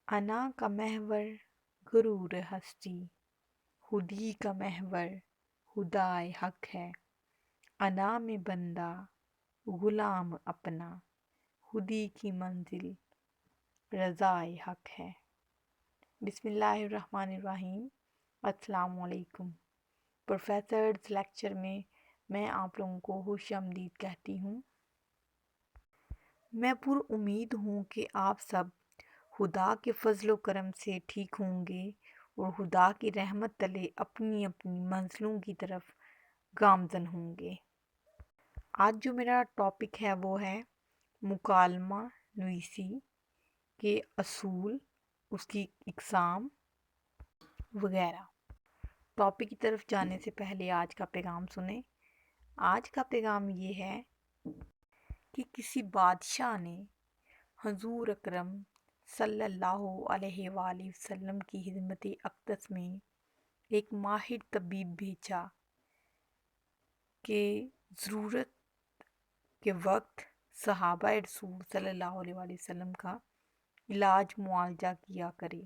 انا کا محور غرور ہستی، خودی کا محور خدائے حق ہے۔ انا میں بندہ غلام اپنا، خودی کی منزل رضائے حق ہے۔ بسم اللہ الرحمن الرحیم۔ السلام علیکم۔ پروفیسرز لیکچر میں آپ لوگوں کو خوش آمدید کہتی ہوں۔ میں پر امید ہوں کہ آپ سب خدا کے فضل و کرم سے ٹھیک ہوں گے اور خدا کی رحمت تلے اپنی اپنی منزلوں کی طرف گامزن ہوں گے۔ آج جو میرا ٹاپک ہے وہ ہے مکالمہ نویسی کے اصول، اس کی اقسام وغیرہ۔ ٹاپک کی طرف جانے سے پہلے آج کا پیغام سنیں۔ آج کا پیغام یہ ہے کہ کسی بادشاہ نے حضور اکرم صلی اللہ علیہ وآلہ وسلم کی خدمت اقدس میں ایک ماہر طبیب بھیجا کہ ضرورت کے وقت صحابہ رسول صلی اللہ علیہ وآلہ وسلم کا علاج معالجہ کیا کرے۔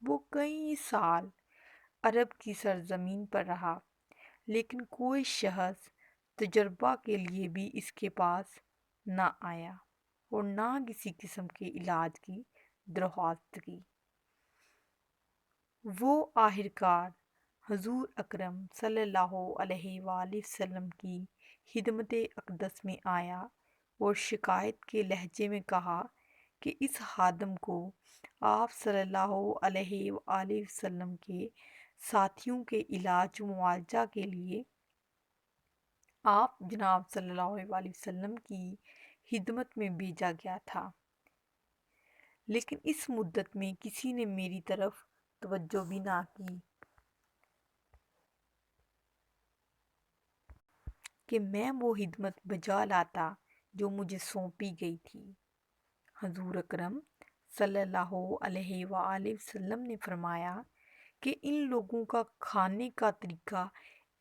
وہ کئی سال عرب کی سرزمین پر رہا، لیکن کوئی شخص تجربہ کے لیے بھی اس کے پاس نہ آیا اور نہ کسی قسم کے علاج کی درخواست کی۔ وہ آخرکار حضور اکرم صلی اللہ علیہ وآلہ وسلم کی خدمت اقدس میں آیا اور شکایت کے لہجے میں کہا کہ اس خادم کو آپ صلی اللہ علیہ وآلہ وسلم کے ساتھیوں کے علاج و معالجہ کے لیے آپ جناب صلی اللہ علیہ وآلہ وسلم کی خدمت میں بھیجا گیا تھا، لیکن اس مدت میں کسی نے میری طرف توجہ بھی نہ کی کہ میں وہ خدمت بجا لاتا جو مجھے سونپی گئی تھی۔ حضور اکرم صلی اللہ علیہ وآلہ وسلم نے فرمایا کہ ان لوگوں کا کھانے کا طریقہ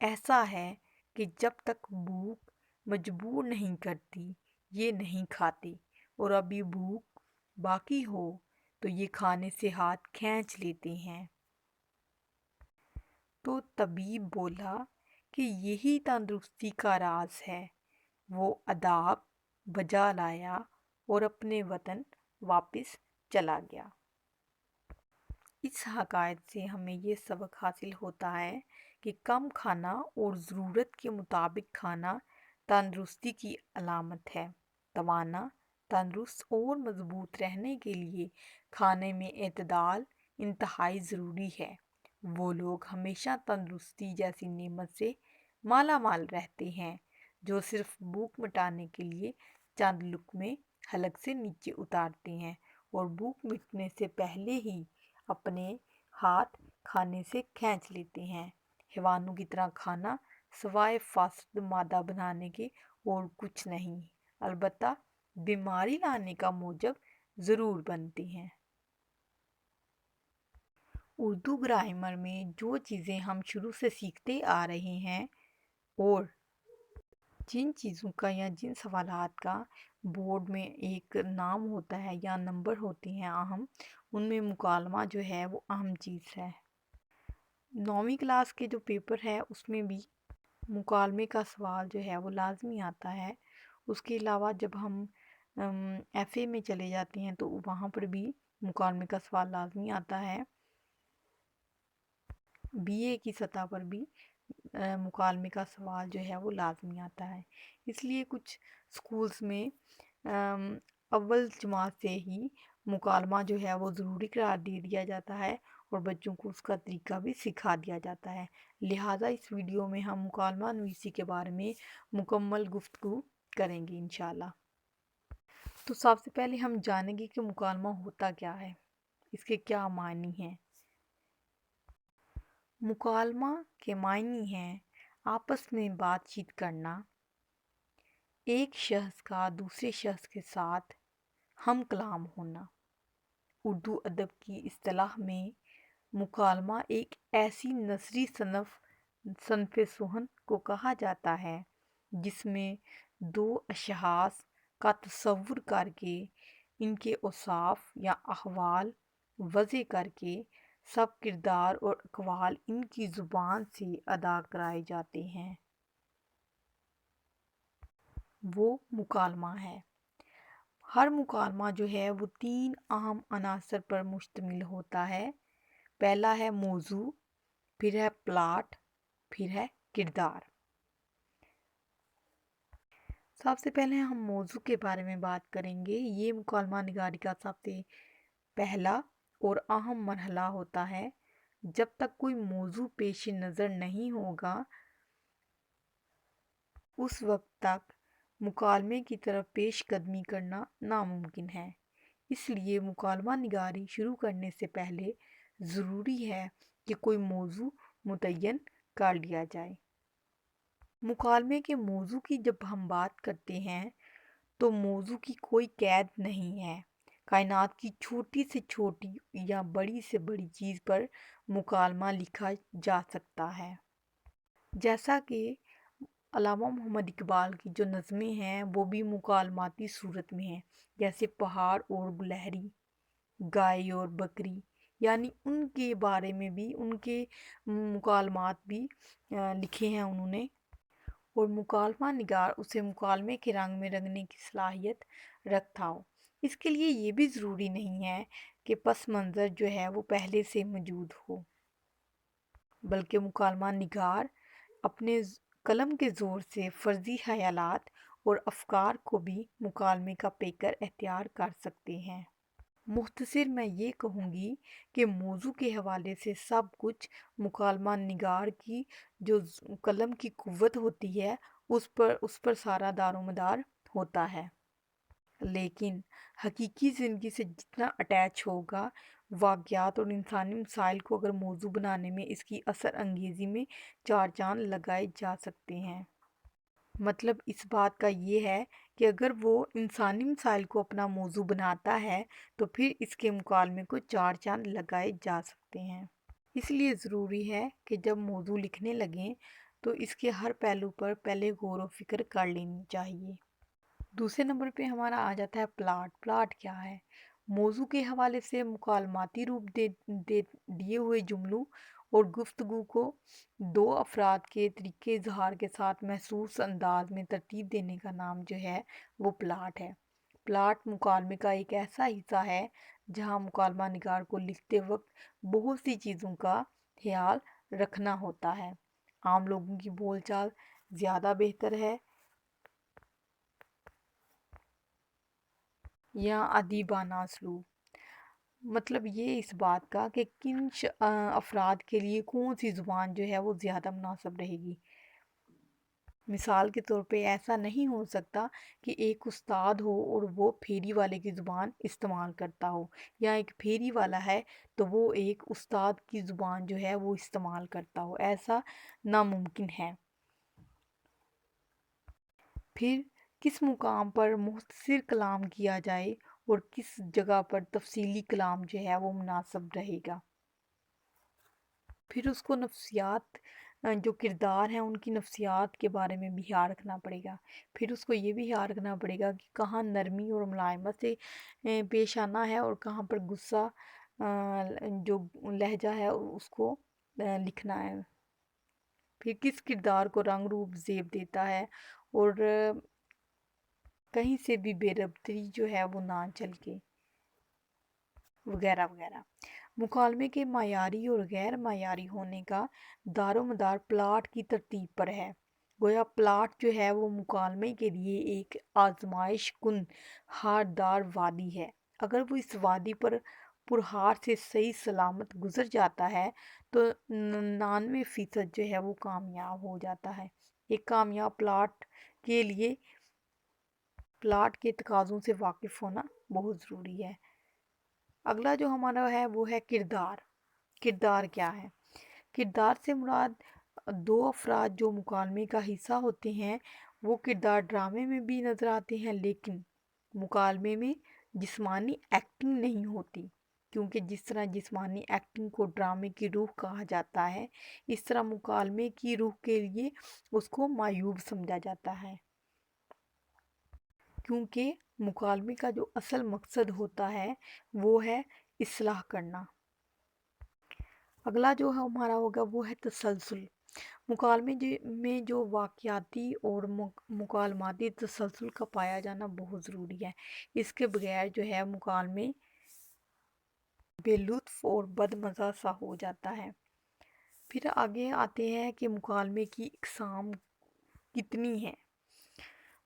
ایسا ہے کہ جب تک بھوک مجبور نہیں کرتی یہ نہیں کھاتے، اور ابھی بھوک باقی ہو تو یہ کھانے سے ہاتھ کھینچ لیتے ہیں۔ تو طبیب بولا کہ یہی تندرستی کا راز ہے۔ وہ آداب بجا لایا اور اپنے وطن واپس چلا گیا۔ اس حکایت سے ہمیں یہ سبق حاصل ہوتا ہے کہ کم کھانا اور ضرورت کے مطابق کھانا تندرستی کی علامت ہے۔ توانا، تندرست اور مضبوط رہنے کے لیے کھانے میں اعتدال انتہائی ضروری ہے۔ وہ لوگ ہمیشہ تندرستی جیسی نعمت سے مالا مال رہتے ہیں جو صرف بھوک مٹانے کے لیے چند لقمے حلق سے نیچے اتارتے ہیں اور بھوک مٹنے سے پہلے ہی اپنے ہاتھ کھانے سے کھینچ لیتے ہیں۔ حیوانوں کی طرح کھانا سوائے فاسد مادہ بنانے کے اور کچھ نہیں، البتہ بیماری لانے کا موجب ضرور بنتے ہیں۔ اردو گرامر میں جو چیزیں ہم شروع سے سیکھتے آ رہے ہیں اور جن چیزوں کا یا جن سوالات کا بورڈ میں ایک نام ہوتا ہے یا نمبر ہوتے ہیں اہم، ان میں مکالمہ جو ہے وہ اہم چیز ہے۔ 9ویں کلاس کے جو پیپر ہے اس میں بھی مکالمے کا سوال جو ہے وہ لازمی آتا ہے۔ اس کے علاوہ جب ہم ایف اے میں چلے جاتے ہیں تو وہاں پر بھی مکالمے کا سوال لازمی آتا ہے۔ بی اے کی سطح پر بھی مکالمے کا سوال جو ہے وہ لازمی آتا ہے۔ اس لیے کچھ سکولز میں اول جماعت سے ہی مکالمہ جو ہے وہ ضروری قرار دے دیا جاتا ہے اور بچوں کو اس کا طریقہ بھی سکھا دیا جاتا ہے۔ لہٰذا اس ویڈیو میں ہم مکالمہ نویسی کے بارے میں مکمل گفتگو کریں گے انشاءاللہ۔ تو سب سے پہلے ہم جانیں گے کہ مکالمہ ہوتا کیا ہے، اس کے کیا معنی ہیں۔ مکالمہ کے معنی ہیں آپس میں بات چیت کرنا، ایک شخص کا دوسرے شخص کے ساتھ ہم کلام ہونا۔ اردو ادب کی اصطلاح میں مکالمہ ایک ایسی نثری صنف سخن کو کہا جاتا ہے جس میں دو اشخاص کا تصور کر کے ان کے اوصاف یا احوال وضع کر کے سب کردار اور اقوال ان کی زبان سے ادا کرائے جاتے ہیں، وہ مکالمہ ہے۔ ہر مکالمہ جو ہے وہ 3 اہم عناصر پر مشتمل ہوتا ہے۔ پہلا ہے موضوع، پھر ہے پلاٹ، پھر ہے کردار۔ سب سے پہلے ہم موضوع کے بارے میں بات کریں گے۔ یہ مکالمہ نگاری کا سب سے پہلا اور اہم مرحلہ ہوتا ہے۔ جب تک کوئی موضوع پیش نظر نہیں ہوگا اس وقت تک مکالمے کی طرف پیش قدمی کرنا ناممکن ہے۔ اس لیے مکالمہ نگاری شروع کرنے سے پہلے ضروری ہے کہ کوئی موضوع متعین کر لیا جائے۔ مکالمے کے موضوع کی جب ہم بات کرتے ہیں تو موضوع کی کوئی قید نہیں ہے۔ کائنات کی چھوٹی سے چھوٹی یا بڑی سے بڑی چیز پر مکالمہ لکھا جا سکتا ہے۔ جیسا کہ علامہ محمد اقبال کی جو نظمیں ہیں وہ بھی مکالماتی صورت میں ہیں، جیسے پہاڑ اور گلہری، گائے اور بکری، یعنی ان کے بارے میں بھی ان کے مکالمات بھی لکھے ہیں انہوں نے، اور مکالمہ نگار اسے مکالمے کے رنگ میں رنگنے کی صلاحیت رکھتا ہو۔ اس کے لیے یہ بھی ضروری نہیں ہے کہ پس منظر جو ہے وہ پہلے سے موجود ہو، بلکہ مکالمہ نگار اپنے قلم کے زور سے فرضی خیالات اور افکار کو بھی مکالمے کا پیکر اختیار کر سکتے ہیں۔ مختصر میں یہ کہوں گی کہ موضوع کے حوالے سے سب کچھ مکالمہ نگار کی جو قلم کی قوت ہوتی ہے اس پر سارا دار و مدار ہوتا ہے، لیکن حقیقی زندگی سے جتنا اٹیچ ہوگا واقعات اور انسانی مسائل کو اگر موضوع بنانے میں اس کی اثر انگیزی میں 4 چاند لگائے جا سکتے ہیں۔ مطلب اس بات کا یہ ہے کہ اگر وہ انسانی مسائل کو اپنا موضوع بناتا ہے تو پھر اس کے مکالمے کو 4 چاند لگائے جا سکتے ہیں۔ اس لیے ضروری ہے کہ جب موضوع لکھنے لگیں تو اس کے ہر پہلو پر پہلے غور و فکر کر لینی چاہیے۔ دوسرے نمبر پہ ہمارا آ جاتا ہے پلاٹ۔ پلاٹ کیا ہے؟ موضوع کے حوالے سے مکالماتی روپ دیے ہوئے جملوں اور گفتگو کو 2 افراد کے طریقے اظہار کے ساتھ محسوس انداز میں ترتیب دینے کا نام جو ہے وہ پلاٹ ہے۔ پلاٹ مکالمے کا ایک ایسا حصہ ہے جہاں مکالمہ نگار کو لکھتے وقت بہت سی چیزوں کا خیال رکھنا ہوتا ہے۔ عام لوگوں کی بول چال زیادہ بہتر ہے یا ادیبانہ اسلوب، مطلب یہ اس بات کا کہ کن افراد کے لیے کون سی زبان جو ہے وہ زیادہ مناسب رہے گی۔ مثال کے طور پہ ایسا نہیں ہو سکتا کہ ایک استاد ہو اور وہ پھیری والے کی زبان استعمال کرتا ہو، یا ایک پھیری والا ہے تو وہ ایک استاد کی زبان جو ہے وہ استعمال کرتا ہو، ایسا ناممکن ہے۔ پھر کس مقام پر مختصر کلام کیا جائے اور کس جگہ پر تفصیلی کلام جو ہے وہ مناسب رہے گا۔ پھر اس کو نفسیات جو کردار ہیں ان کی نفسیات کے بارے میں بھی خیال رکھنا پڑے گا۔ پھر اس کو یہ بھی خیال رکھنا پڑے گا کہ کہاں نرمی اور ملائمت سے پیش آنا ہے اور کہاں پر غصہ جو لہجہ ہے اس کو لکھنا ہے۔ پھر کس کردار کو رنگ روپ زیب دیتا ہے اور کہیں سے بھی بے ربطی جو ہے وہ نہ چل کے، وغیرہ وغیرہ۔ مکالمے کے معیاری اور غیر معیاری ہونے کا دار و مدار پلاٹ کی ترتیب پر ہے۔ گویا پلاٹ جو ہے وہ مکالمے کے لیے ایک آزمائش کن ہاردار وادی ہے۔ اگر وہ اس وادی پر پرہار سے صحیح سلامت گزر جاتا ہے تو 99% جو ہے وہ کامیاب ہو جاتا ہے۔ ایک کامیاب پلاٹ کے لیے پلاٹ کے تقاضوں سے واقف ہونا بہت ضروری ہے۔ اگلا جو ہمارا ہے وہ ہے کردار۔ کردار کیا ہے؟ کردار سے مراد 2 افراد جو مکالمے کا حصہ ہوتے ہیں وہ کردار ڈرامے میں بھی نظر آتے ہیں، لیکن مکالمے میں جسمانی ایکٹنگ نہیں ہوتی، کیونکہ جس طرح جسمانی ایکٹنگ کو ڈرامے کی روح کہا جاتا ہے، اس طرح مکالمے کی روح کے لیے اس کو معیوب سمجھا جاتا ہے، کیونکہ مکالمے کا جو اصل مقصد ہوتا ہے وہ ہے اصلاح کرنا۔ اگلا جو ہے ہمارا ہوگا وہ ہے تسلسل۔ مکالمے میں جو واقعاتی اور مکالماتی تسلسل کا پایا جانا بہت ضروری ہے۔ اس کے بغیر جو ہے مکالمے بے لطف اور بد مزہ سا ہو جاتا ہے۔ پھر آگے آتے ہیں کہ مکالمے کی اقسام کتنی ہیں۔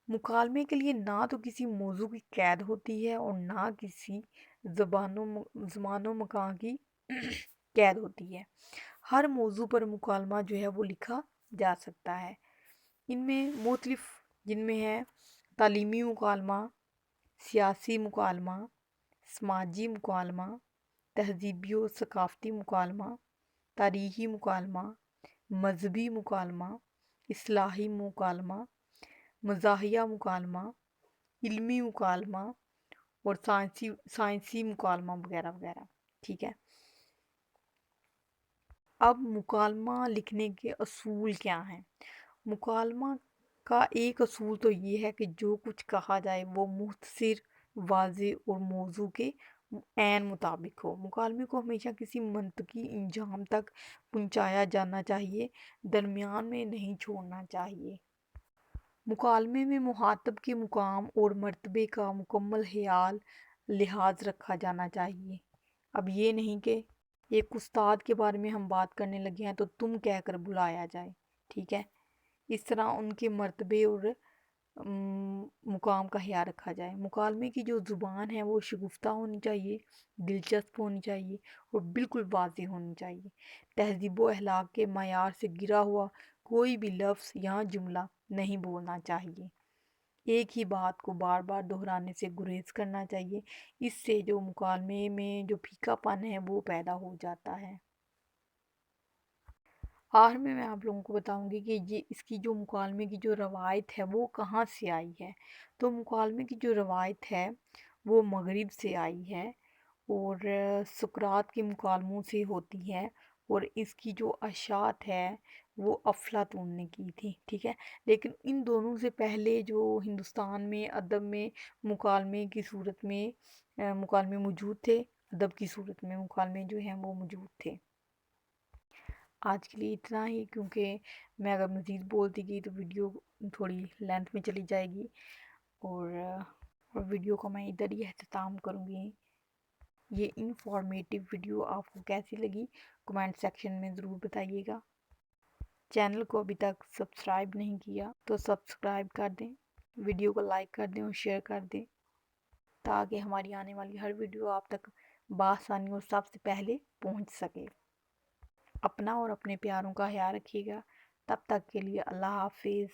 مکالمے کے لیے نہ تو کسی موضوع کی قید ہوتی ہے اور نہ کسی زمان و مکان کی قید ہوتی ہے۔ ہر موضوع پر مکالمہ جو ہے وہ لکھا جا سکتا ہے۔ ان میں مختلف جن میں ہے تعلیمی مکالمہ، سیاسی مکالمہ، سماجی مکالمہ، تہذیبی و ثقافتی مکالمہ، تاریخی مکالمہ، مذہبی مکالمہ، اصلاحی مکالمہ، مزاحیہ مکالمہ، علمی مکالمہ اور سائنسی مکالمہ وغیرہ وغیرہ۔ ٹھیک ہے، اب مکالمہ لکھنے کے اصول کیا ہیں؟ مکالمہ کا ایک اصول تو یہ ہے کہ جو کچھ کہا جائے وہ مختصر، واضح اور موضوع کے عین مطابق ہو۔ مکالمے کو ہمیشہ کسی منطقی انجام تک پہنچایا جانا چاہیے، درمیان میں نہیں چھوڑنا چاہیے۔ مکالمے میں مخاطب کے مقام اور مرتبے کا مکمل لحاظ رکھا جانا چاہیے۔ اب یہ نہیں کہ ایک استاد کے بارے میں ہم بات کرنے لگے ہیں تو تم کہہ کر بلایا جائے۔ ٹھیک ہے، اس طرح ان کے مرتبے اور مقام کا خیال رکھا جائے۔ مکالمے کی جو زبان ہے وہ شگفتہ ہونی چاہیے، دلچسپ ہونی چاہیے اور بالکل واضح ہونی چاہیے۔ تہذیب و اخلاق کے معیار سے گرا ہوا کوئی بھی لفظ یا جملہ نہیں بولنا چاہیے۔ ایک ہی بات کو بار بار دہرانے سے گریز کرنا چاہیے۔ اس سے جو مکالمے میں جو پھیکا پن ہے وہ پیدا ہو جاتا ہے۔ آخر میں آپ لوگوں کو بتاؤں گی کہ اس کی جو مکالمے کی جو روایت ہے وہ کہاں سے آئی ہے۔ تو مکالمے کی جو روایت ہے وہ مغرب سے آئی ہے اور سقراط کے مکالموں سے ہوتی ہے، اور اس کی جو اشاعت ہے وہ افلاطون نے کی تھی۔ ٹھیک ہے، لیکن ان دونوں سے پہلے جو ہندوستان میں ادب میں مکالمے کی صورت میں مکالمے موجود تھے، ادب کی صورت میں مکالمے جو ہیں وہ موجود تھے۔ آج کے لیے اتنا ہی، کیونکہ میں اگر مزید بولتی گئی تو ویڈیو تھوڑی لینتھ میں چلی جائے گی، اور ویڈیو کو میں ادھر ہی اختتام کروں گی۔ یہ انفارمیٹیو ویڈیو آپ کو کیسی لگی کمنٹ سیکشن میں ضرور بتائیے گا۔ چینل کو ابھی تک سبسکرائب نہیں کیا تو سبسکرائب کر دیں، ویڈیو کو لائک کر دیں اور شیئر کر دیں، تاکہ ہماری آنے والی ہر ویڈیو آپ تک بآسانی اور سب سے پہلے پہنچ سکے۔ اپنا اور اپنے پیاروں کا خیال رکھیے گا۔ تب تک کے لیے اللہ حافظ۔